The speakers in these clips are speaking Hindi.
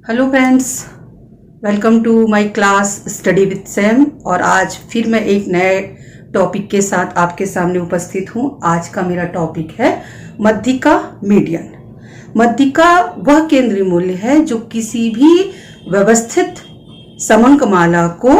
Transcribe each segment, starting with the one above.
Hello friends, welcome to my class study with Sam. और आज फिर मैं एक नए टॉपिक के साथ आपके सामने उपस्थित हूँ। आज का मेरा टॉपिक है मध्यिका मीडियन। मध्यिका वह केंद्रीय मूल्य है जो किसी भी व्यवस्थित समंकमाला को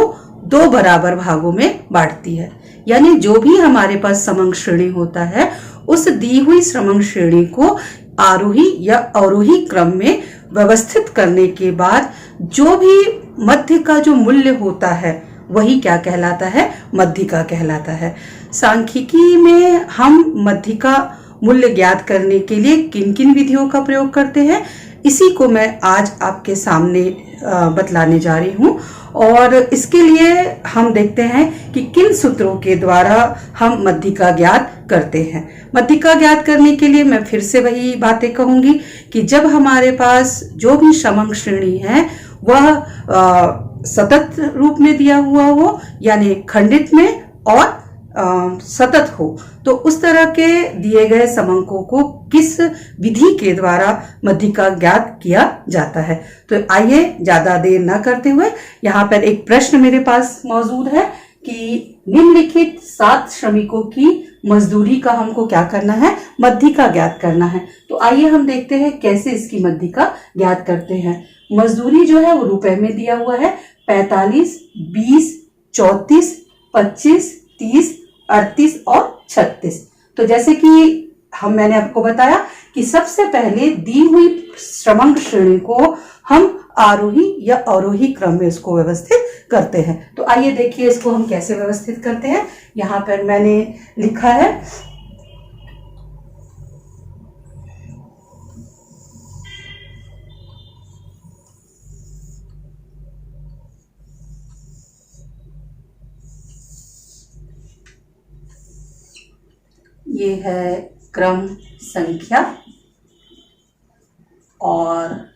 दो बराबर भागों में बांटती है। यानी जो भी हमारे पास समंक श्रेणी होता है उस दी हुई समंक श्रेणी को आरोही या अवरोही क्रम में व्यवस्थित करने के बाद जो भी मध्य का जो मूल्य होता है वही क्या कहलाता है, मध्यिका कहलाता है। सांख्यिकी में हम मध्यिका मूल्य ज्ञात करने के लिए किन किन विधियों का प्रयोग करते हैं, इसी को मैं आज आपके सामने बतलाने जा रही हूँ। और इसके लिए हम देखते हैं कि किन सूत्रों के द्वारा हम मध्यिका ज्ञात करते हैं। मध्यिका ज्ञात करने के लिए मैं फिर से वही बातें कहूंगी कि जब हमारे पास जो भी समंक श्रेणी है वह सतत रूप में दिया हुआ हो, यानी खंडित में और सतत हो, तो उस तरह के दिए गए समंकों को किस विधि के द्वारा मध्यिका ज्ञात किया जाता है। तो आइए ज्यादा देर न करते हुए, यहाँ पर एक प्रश्न मेरे पास मौजूद है कि निम्नलिखित 7 श्रमिकों की मजदूरी का हमको क्या करना है, मध्यिका ज्ञात करना है। तो आइए हम देखते हैं कैसे इसकी मध्यिका ज्ञात करते हैं। मजदूरी जो है वो रुपए में दिया हुआ है, 45, 20, 34, 25, 30, 38 और 36। तो जैसे कि मैंने आपको बताया कि सबसे पहले दी हुई समंक श्रेणी को हम आरोही या अवरोही क्रम में इसको व्यवस्थित करते हैं। तो आइए देखिए इसको हम कैसे व्यवस्थित करते हैं। यहाँ पर मैंने लिखा है ये है क्रम संख्या और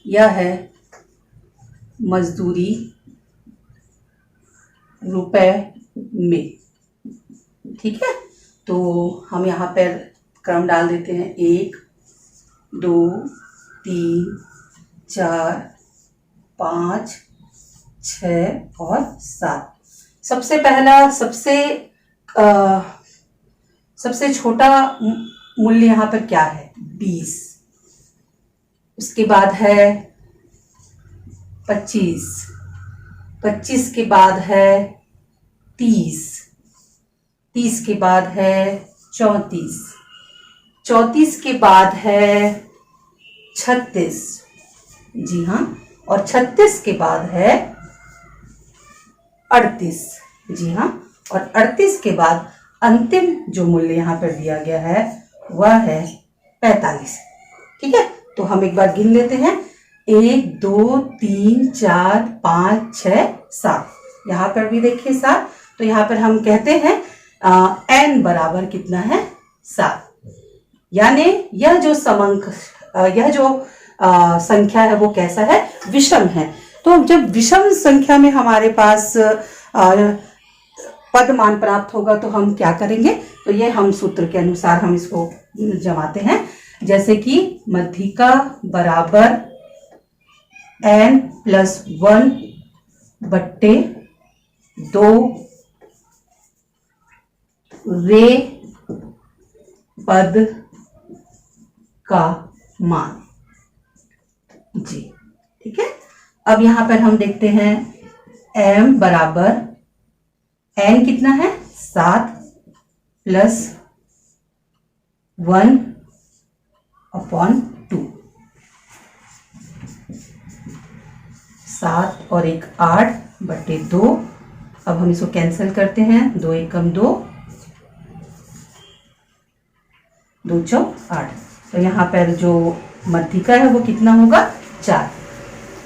यह है मजदूरी रुपए में। ठीक है, तो हम यहाँ पर क्रम डाल देते हैं 1, 2, 3, 4, 5, 6 और 7। सबसे पहला सबसे छोटा मूल्य यहाँ पर क्या है, 20। उसके बाद है 25, 25 के बाद है 30, 30 के बाद है 34, 34 के बाद है 36, जी हाँ, और 36 के बाद है 38, जी हाँ, और 38 के बाद अंतिम जो मूल्य यहाँ पर दिया गया है वह है 45। ठीक है, तो हम एक बार गिन लेते हैं, 1, 2, 3, 4, 5, 6, 7। यहाँ पर भी देखिए 7। तो यहाँ पर हम कहते हैं n बराबर कितना है, 7। यानी यह जो संख्या है वो कैसा है, विषम है। तो जब विषम संख्या में हमारे पास पद मान प्राप्त होगा तो हम क्या करेंगे, तो ये हम सूत्र के अनुसार हम इसको जमाते हैं। जैसे कि मध्यिका बराबर n+1/2 वे पद का मान, जी ठीक है। अब यहां पर हम देखते हैं m बराबर n कितना है, 7 + 1/2। 7 और 1 8/2। अब हम इसको कैंसिल करते हैं, 2 एकम 2, 2 चौक 8। तो यहाँ पर जो मध्यिका है वो कितना होगा, 4।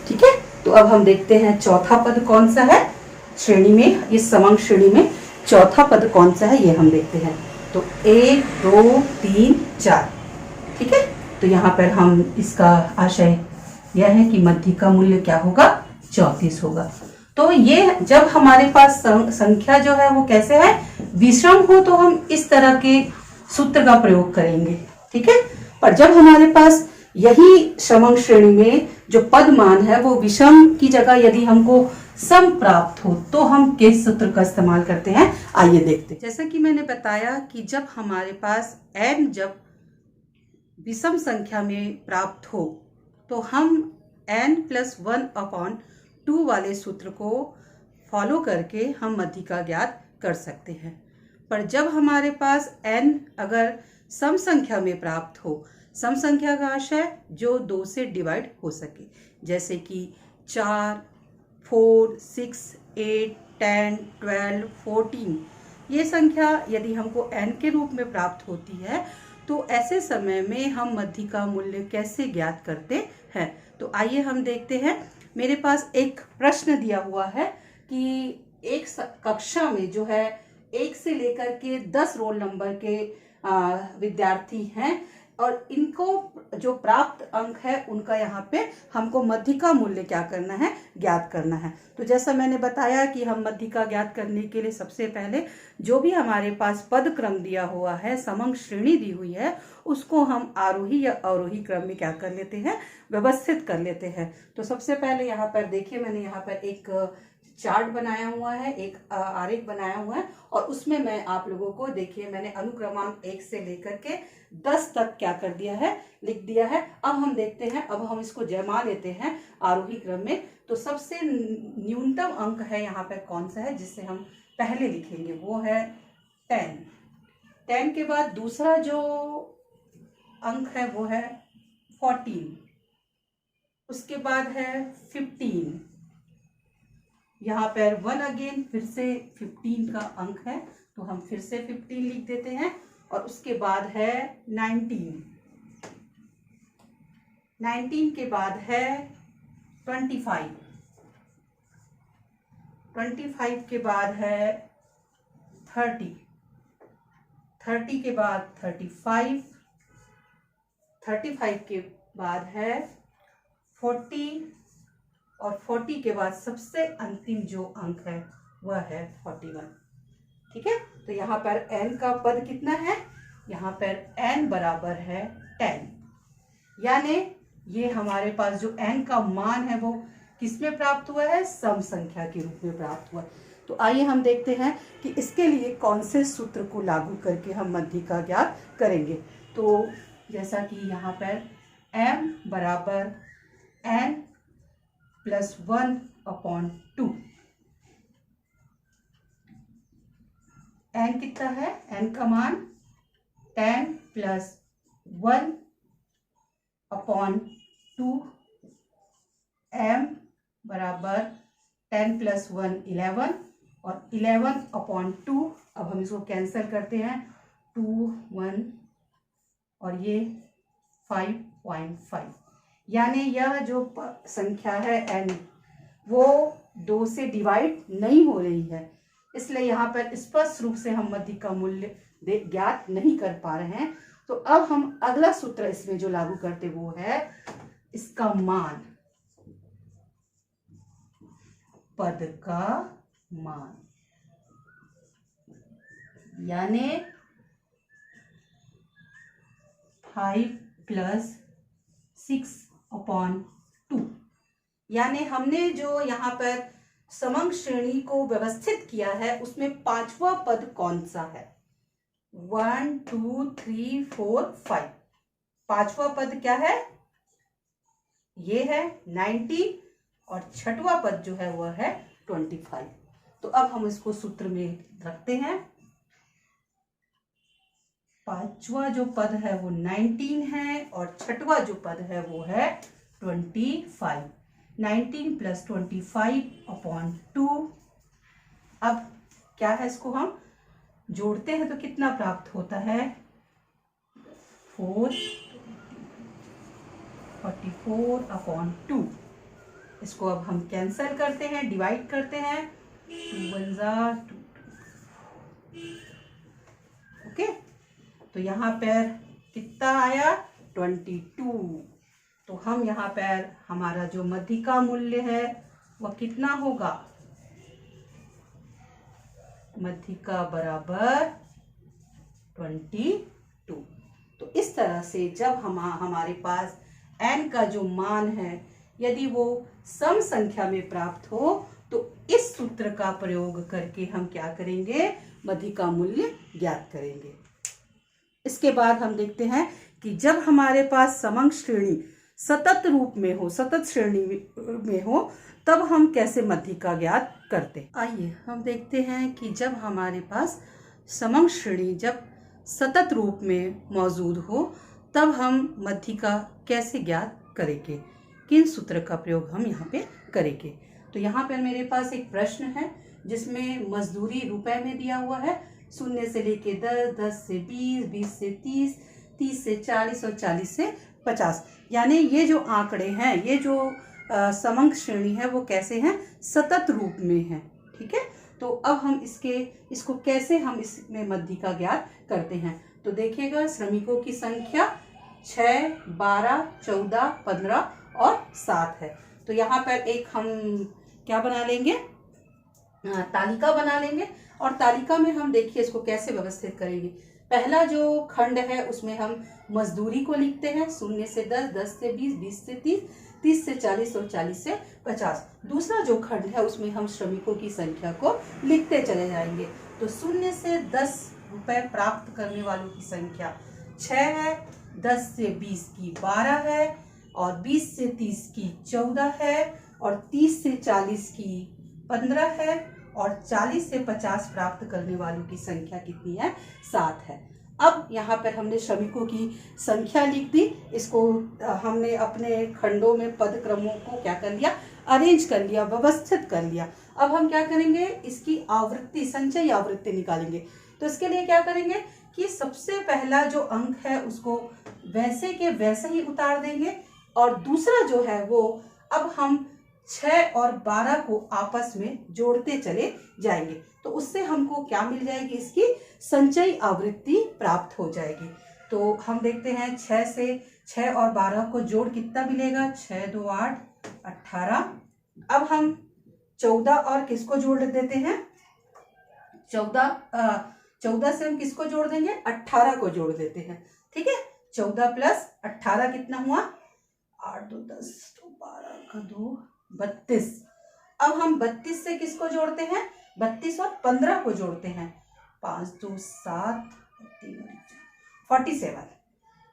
ठीक है, तो अब हम देखते हैं चौथा पद कौन सा है श्रेणी में, इस समंक श्रेणी में चौथा पद कौन सा है ये हम देखते हैं। तो 1, 2, 3, 4। ठीक है, तो यहाँ पर हम इसका आशय यह है कि मध्यिका मूल्य क्या होगा, 34 होगा। तो ये जब हमारे पास संख्या जो है वो कैसे है, विषम हो, तो हम इस तरह के सूत्र का प्रयोग करेंगे। ठीक है, पर जब हमारे पास यही समंग श्रेणी में जो पद मान है वो विषम की जगह यदि हमको सम प्राप्त हो तो हम किस सूत्र का इस्तेमाल करते हैं, आइए देखते हैं। जैसा कि मैंने बताया कि जब हमारे पास n जब विषम संख्या में प्राप्त हो तो हम n+1/2 वाले सूत्र को फॉलो करके हम मध्यिका ज्ञात कर सकते हैं। पर जब हमारे पास n अगर सम संख्या में प्राप्त हो, सम संख्या का आशय जो 2 से डिवाइड हो सके, जैसे कि 4, 4, 6, 8, 10, 12, 14, ये संख्या यदि हमको n के रूप में प्राप्त होती है तो ऐसे समय में हम मध्यिका मूल्य कैसे ज्ञात करते हैं। तो आइए हम देखते हैं। मेरे पास एक प्रश्न दिया हुआ है कि एक कक्षा में जो है 1 से लेकर के 10 रोल नंबर के विद्यार्थी हैं और इनको जो प्राप्त अंक है उनका यहाँ पे हमको मध्यिका मूल्य क्या करना है, ज्ञात करना है। तो जैसा मैंने बताया कि हम मध्यिका ज्ञात करने के लिए सबसे पहले जो भी हमारे पास पद क्रम दिया हुआ है, समंग श्रेणी दी हुई है, उसको हम आरोही या अवरोही क्रम में क्या कर लेते हैं, व्यवस्थित कर लेते हैं। तो सबसे पहले यहाँ पर देखिए, मैंने यहाँ पर एक चार्ट बनाया हुआ है, एक आरेख बनाया हुआ है और उसमें मैं आप लोगों को देखिए मैंने अनुक्रमांक 1 से लेकर के 10 तक क्या कर दिया है, लिख दिया है। अब हम देखते हैं, अब हम इसको जमा लेते हैं आरोही क्रम में। तो सबसे न्यूनतम अंक है यहाँ पर कौन सा है जिससे हम पहले लिखेंगे, वो है 10। 10 के बाद दूसरा जो अंक है वो है 14, उसके बाद है 15, यहाँ पर 1 अगेन फिर से 15 का अंक है तो हम फिर से 15 लिख देते हैं और उसके बाद है 19, 19 के बाद है 25, 25 के बाद है 30, 30 के बाद 35, 35 के बाद है 40 और 40 के बाद सबसे अंतिम जो अंक है वह है 41। ठीक है, तो यहाँ पर n का पद कितना है, यहाँ पर n बराबर है 10, यानी ये हमारे पास जो n का मान है वो किसमें प्राप्त हुआ है, सम संख्या के रूप में प्राप्त हुआ। तो आइए हम देखते हैं कि इसके लिए कौन से सूत्र को लागू करके हम मध्यिका ज्ञात करेंगे। तो जैसा कि यहाँ पर m बराबर n+1/2, n कितना है, n का मान 10 + 1/2, m बराबर 10 + 1 11 और 11/2, अब हम इसको कैंसिल करते हैं, 2 1 और ये 5.5, यानी यह जो संख्या है n वो 2 से डिवाइड नहीं हो रही है, इसलिए यहाँ पर स्पष्ट रूप से हम मध्यिका मूल्य ज्ञात नहीं कर पा रहे हैं। तो अब हम अगला सूत्र इसमें जो लागू करते वो है इसका मान, पद का मान, यानी 5 + 6/2, यानी हमने जो यहाँ पर समंग श्रेणी को व्यवस्थित किया है उसमें 5वां पद कौन सा है, 1 2 3 4 5, 5वां पद क्या है, ये है 19 और 6वां पद जो है वह है 25। तो अब हम इसको सूत्र में रखते हैं। 5वां जो पद है वो 19 है और 6वां जो पद है वो है 25, 19 + 25/2। अब क्या है, इसको हम जोड़ते हैं तो कितना प्राप्त होता है, 44/2। इसको अब हम कैंसिल करते हैं, डिवाइड करते हैं, 2 1 2, ओके। तो यहाँ पर कितना आया, 22। तो हम यहाँ पर हमारा जो मध्यिका मूल्य है वह कितना होगा, मध्यिका बराबर 22। तो इस तरह से जब हमारे पास n का जो मान है यदि वो सम संख्या में प्राप्त हो तो इस सूत्र का प्रयोग करके हम क्या करेंगे, मध्य का मूल्य ज्ञात करेंगे। इसके बाद हम देखते हैं कि जब हमारे पास समंक श्रेणी सतत रूप में हो, सतत श्रेणी में हो, तब हम कैसे मध्य का ज्ञात करते हैं। आइए हम देखते हैं कि जब हमारे पास समंक श्रेणी जब सतत रूप में मौजूद हो तब हम मध्य का कैसे ज्ञात करेंगे, किन सूत्र का प्रयोग हम यहाँ पे करेंगे। तो यहाँ पर मेरे पास एक प्रश्न है जिसमें मजदूरी रुपए में दिया हुआ है, 0 से लेके 10, 10 से 20, 20 से 30, 30 से 40 और 40 से 50। यानी ये जो आंकड़े हैं, ये जो समंक श्रेणी है वो कैसे हैं, सतत रूप में है। ठीक है, तो अब हम इसको कैसे हम इसमें मध्य का ज्ञात करते हैं। तो देखिएगा, श्रमिकों की संख्या 6, 12, 14, 15 और 7 है। तो यहाँ पर एक हम क्या बना लेंगे, तालिका बना लेंगे और तालिका में हम देखिए इसको कैसे व्यवस्थित करेंगे। पहला जो खंड है उसमें हम मजदूरी को लिखते हैं, 0 से 10, 10 से 20, 20 से 30, 30 से 40 और 40 से 50। दूसरा जो खंड है उसमें हम श्रमिकों की संख्या को लिखते चले जाएंगे। तो 0 से 10 रुपए प्राप्त करने वालों की संख्या 6 है, 10 से 20 की 12 है और 20 से 30 की 14 है और 30 से 40 की 15 है और 40 से 50 प्राप्त करने वालों की संख्या कितनी है, 7 है। अब यहाँ पर हमने श्रमिकों की संख्या लिख दी, इसको हमने अपने खंडों में पद क्रमों को क्या कर लिया, अरेंज कर लिया, व्यवस्थित कर लिया। अब हम क्या करेंगे, इसकी आवृत्ति, संचयी आवृत्ति निकालेंगे। तो इसके लिए क्या करेंगे कि सबसे पहला जो अंक है उसको वैसे के वैसे ही उतार देंगे और दूसरा जो है वो अब हम 6 और 12 को आपस में जोड़ते चले जाएंगे। तो उससे हमको क्या मिल जाएगी, इसकी संचयी आवृत्ति प्राप्त हो जाएगी। तो हम देखते हैं 6 से 6 और 12 को जोड़ कितना मिलेगा, 6 2 8 18। अब हम 14 और किसको जोड़ देते हैं, 14 से हम किसको जोड़ देंगे, 18 को जोड़ देते हैं। ठीक है, 14 प्लस 18 कितना हुआ, 8 2 10 तो 12 का 2 32। अब हम 32 से किसको जोड़ते हैं, 32 और 15 को जोड़ते हैं, 5 2 7 3 47।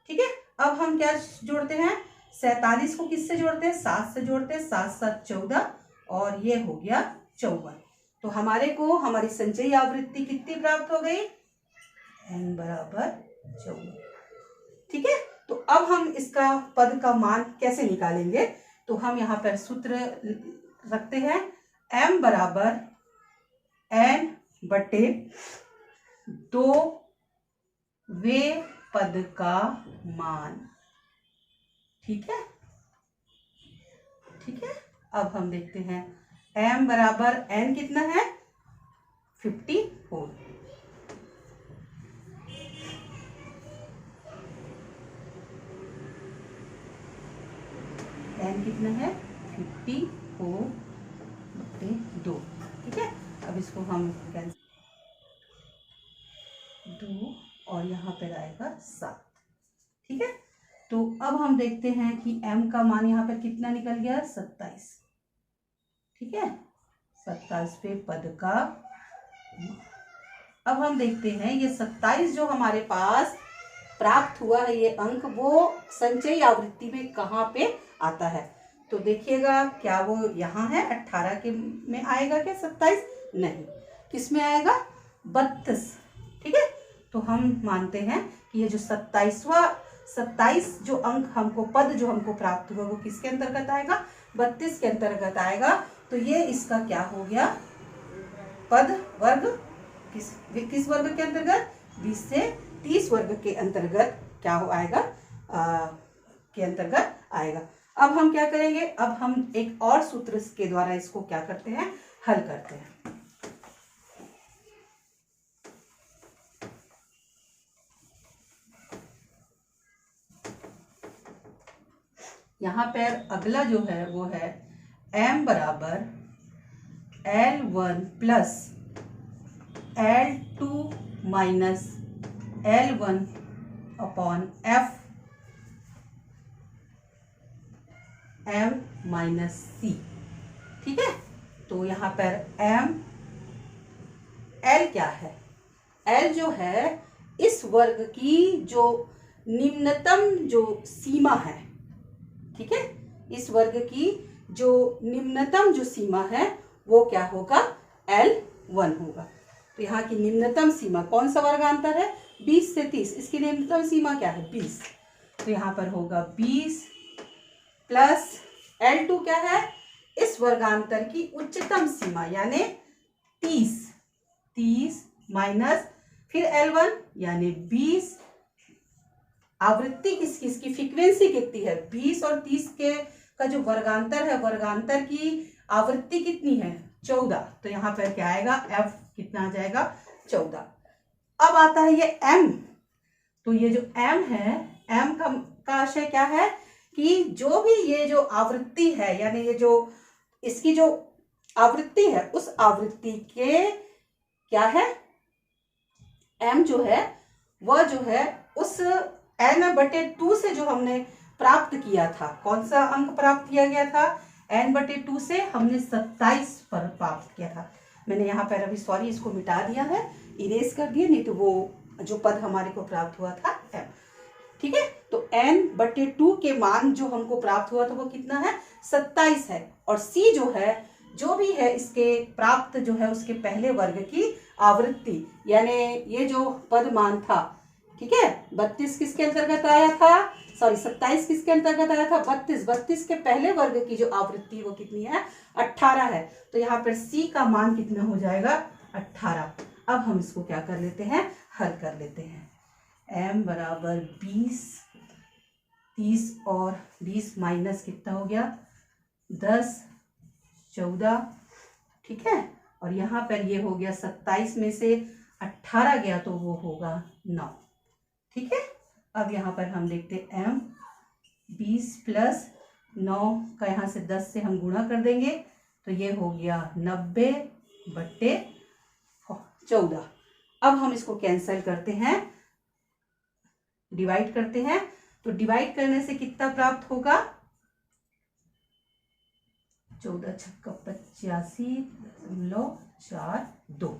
ठीक है, अब हम क्या जोड़ते हैं, 47 को किससे जोड़ते हैं, 7 से जोड़ते हैं, 7 7 14 और ये हो गया 54। तो हमारे को हमारी संचयी आवृत्ति कितनी प्राप्त हो गई, n बराबर 54। ठीक है, तो अब हम इसका पद का मान कैसे निकालेंगे। तो हम यहाँ पर सूत्र रखते हैं, m बराबर n बटे 2 वे पद का मान। ठीक है, ठीक है। अब हम देखते हैं m बराबर n कितना है, 54। n कितना है, 54/2। ठीक है, अब इसको हम कैंसिल, 2 और यहाँ पर आएगा 7। ठीक है, तो अब हम देखते हैं कि m का मान यहाँ पर कितना निकल गया, 27। ठीक है, 27वें पद का। अब हम देखते हैं ये 27 जो हमारे पास प्राप्त हुआ है ये अंक, वो संचयी आवृत्ति में कहाँ पे आता है। तो देखिएगा, क्या वो यहाँ है 18 के में आएगा क्या 27, नहीं, किस में आएगा, 32। ठीक है, तो हम मानते हैं कि ये जो 27 जो अंक हमको, पद जो हमको प्राप्त हुआ वो किसके अंतर्गत आएगा, 32 के अंतर्गत आएगा। तो ये इसका क्या हो गया, पद वर्ग किस वर्ग के अंतर्गत, 20 से 30 वर्ग के अंतर्गत क्या हो आएगा, के अंतर्गत आएगा। अब हम क्या करेंगे, अब हम एक और सूत्र के द्वारा इसको क्या करते हैं, हल करते हैं। यहाँ पर अगला जो है वो है m बराबर L1 plus L2 minus L1 upon F m minus C. ठीक है, तो यहाँ पर m, l क्या है? l जो है इस वर्ग की जो निम्नतम जो सीमा है, ठीक है, इस वर्ग की जो निम्नतम जो सीमा है वो क्या होगा? L1 होगा। तो यहाँ की निम्नतम सीमा कौन सा वर्गांतर है? 20 से 30, इसकी निम्नतम सीमा क्या है? 20। तो यहाँ पर होगा 20 प्लस L2 क्या है? इस वर्गांतर की उच्चतम सीमा यानी 30 माइनस फिर L1 यानी 20। आवृत्ति किसकी, इसकी फ्रीक्वेंसी कितनी है? 20 और 30 के का जो वर्गांतर है, वर्गांतर की आवृत्ति कितनी है? 14। तो यहाँ पर क्या आएगा? F कितना आ जाएगा? 14। अब आता है ये M। तो ये जो M है, M का आशय क्या है कि जो भी ये जो आवृत्ति है, यानी ये जो इसकी जो आवृत्ति है, उस आवृत्ति के क्या है? M जो है वह जो है उस n/2 से जो हमने प्राप्त किया था, कौन सा अंक प्राप्त किया गया था? n/2 से हमने 27 पर प्राप्त किया था। मैंने यहाँ पर अभी सॉरी इसको मिटा दिया है, इरेज कर दिया, नहीं तो वो जो पद हमारे को प्राप्त हुआ था m। ठीक है, तो n/2 के मान जो हमको प्राप्त हुआ था वो कितना है? 27 है। और c जो है, जो भी है इसके प्राप्त जो है उसके पहले वर्ग की आवृत्ति, यानी ये जो पद मान था, ठीक है, 32 किसके अंतर्गत आया था? सॉरी 27 किसके अंतर्गत आया था? 32 के पहले वर्ग की जो आवृत्ति वो कितनी है? 18 है। तो यहाँ पर c का मान कितना हो जाएगा? 18। अब हम इसको क्या कर लेते हैं? हल कर लेते हैं। m बराबर 20, 30 और 20 माइनस कितना हो गया? 10, 14। ठीक है, और यहाँ पर ये हो गया 27 में से 18 गया तो वो होगा 9। ठीक है, अब यहाँ पर हम देखते m 20 प्लस 9 का यहाँ से 10 से हम गुणा कर देंगे तो ये हो गया 90/14। अब हम इसको कैंसिल करते हैं, डिवाइड करते हैं, तो डिवाइड करने से कितना प्राप्त होगा? 14 छक्का 85.42।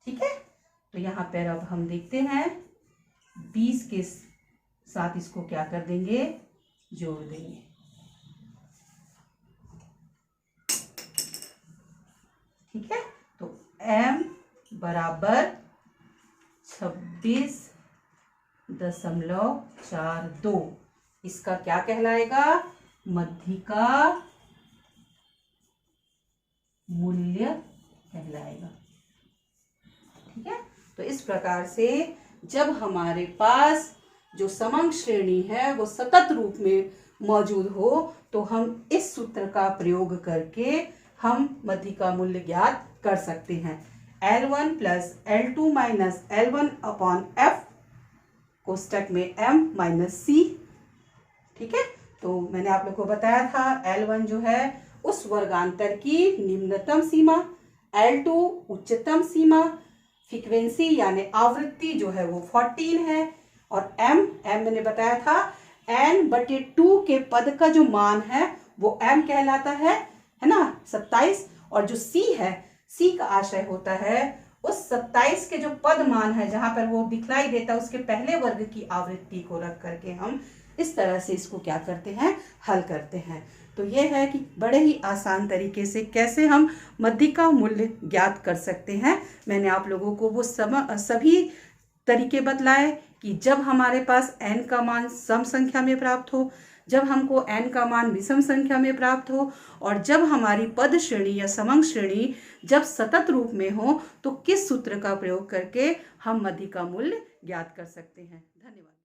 ठीक है, तो यहाँ पर अब हम देखते हैं 20 के साथ इसको क्या कर देंगे? जोड़ देंगे। ठीक है, तो m बराबर 26.42 इसका क्या कहलाएगा? मध्यिका मूल्य कहलाएगा। ठीक है, तो इस प्रकार से जब हमारे पास जो समंग श्रेणी है वो सतत रूप में मौजूद हो तो हम इस सूत्र का प्रयोग करके हम मध्यिका मूल्य ज्ञात कर सकते हैं। L1 plus L2 minus L1 upon F कोष्टक में m माइनस सी। ठीक है, तो मैंने आप लोग को बताया था L1 जो है उस वर्गांतर की निम्नतम सीमा, L2 उच्चतम सीमा, फ्रीक्वेंसी यानी आवृत्ति जो है वो 14 है, और m मैंने बताया था n/2 के पद का जो मान है वो m कहलाता है ना, 27। और जो c है, c का आशय होता है उस 27 के जो पद मान है जहां पर वो दिखलाई देता है उसके पहले वर्ग की आवृत्ति को रख करके हम इस तरह से इसको क्या करते हैं? हल करते हैं। तो ये है कि बड़े ही आसान तरीके से कैसे हम मध्यिका मूल्य ज्ञात कर सकते हैं। मैंने आप लोगों को वो सभी तरीके बतलाए कि जब हमारे पास n का मान सम संख्या में प्राप्त हो, जब हमको n का मान विषम संख्या में प्राप्त हो, और जब हमारी पद श्रेणी या समंग श्रेणी जब सतत रूप में हो तो किस सूत्र का प्रयोग करके हम मध्यिका मूल्य ज्ञात कर सकते हैं। धन्यवाद।